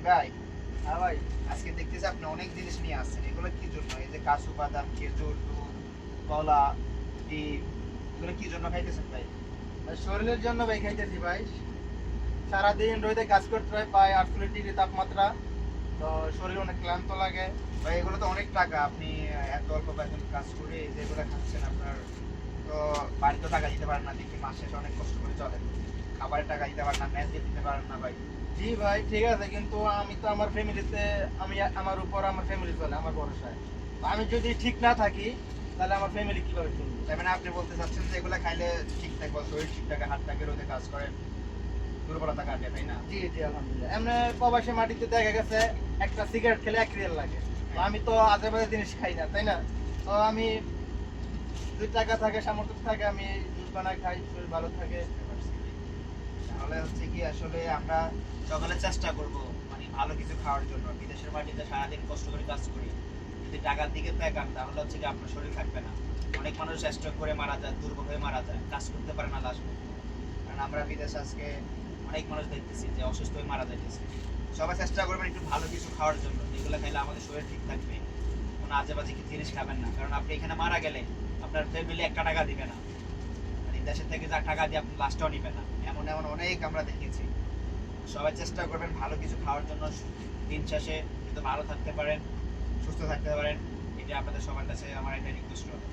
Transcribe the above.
ভাই, হ্যাঁ ভাই। আজকে দেখতেছি আপনি অনেক জিনিস নিয়ে আসছেন, এগুলো কি জন্য? এই যে কাজু বাদাম, খেজুর, দুধ, কলা, ডিম, এগুলো কি জন্য খাইতেছেন ভাই? ভাই শরীরের জন্য ভাই খাইতেছি ভাই। সারাদিন রোদে কাজ করতে হয়, প্রায় 48 ডিগ্রি তাপমাত্রা। তো শরীর অনেক ক্লান্ত লাগে। ভাই এগুলো তো অনেক টাকা, আপনি এত অল্প বেতন কাজ করে এই যে এগুলো খাচ্ছেন, আপনার তো বাড়িতে টাকা দিতে পারেন না, দেখি মাস শেষে অনেক কষ্ট করে চলেন, খাবারের টাকা দিতে পারেন না, ম্যাচ দিতে পারেন না ভাই। জি ভাই ঠিক আছে, কিন্তু আমি তো আমার ফ্যামিলিতে, আমার উপর আমার ফ্যামিলি চলে আমার ভরসায়। তো আমি যদি ঠিক না থাকি তাহলে আমার ফ্যামিলি কিভাবে চলবে? তাই মানে আপনি বলতে চাচ্ছেন যে এগুলো খাইলে ঠিক থাকবে, শরীর ঠিক থাকে, হাত থাকে, রোদে কাজ করেন, দুর্বলতা কাটে, তাই না? জি জি আলহামদুলিল্লাহ। এমনি প্রবাসী মাটিতে দেখা গেছে একটা সিগারেট খেলে 1 রিয়াল লাগে। তো আমি তো আজে বাজে জিনিস খাই না, তাই না? তো আমি যদি টাকা থাকে, সামর্থ্য থাকে, আমি জুস বানায় খাই, শরীর ভালো থাকে। বুঝতে পারছি ভাই। তাহলে হচ্ছে কি, আসলে আমরা সকালে চেষ্টা করব মানে ভালো কিছু খাওয়ার জন্য। বিদেশের মাটিতে সারাদিন কষ্ট করে কাজ করি, যদি টাকার দিকে তাকান তাহলে হচ্ছে কি আপনার শরীর থাকবে না। অনেক মানুষ স্ট্রোক করে মারা যায়, দুর্বল হয়ে মারা যায়, কাজ করতে পারে না লাস্ট পর্যন্ত। কারণ আমরা বিদেশে আজকে অনেক মানুষ দেখতেছি যে অসুস্থ হয়ে মারা যাইতেছে। সবাই চেষ্টা করবেন একটু ভালো কিছু খাওয়ার জন্য, যেগুলো খাইলে আমাদের শরীর ঠিক থাকবে। কোনো আজে বাজে কিছু জিনিস খাবেন না, কারণ আপনি এখানে মারা গেলে আপনার ফ্যামিলি একটা টাকা দিবে না, মানে দেশের থেকে যা টাকা দিয়ে আপনি লাস্টটাও নিবে না। এমন এমন অনেক আমরা দেখেছি। সবাই চেষ্টা করবেন ভালো কিছু খাওয়ার জন্য, দিন শেষে কিন্তু ভালো থাকতে পারেন, সুস্থ থাকতে পারেন। এটা আপনাদের সবার কাছে আমার একটা রিকোয়েস্ট রইল।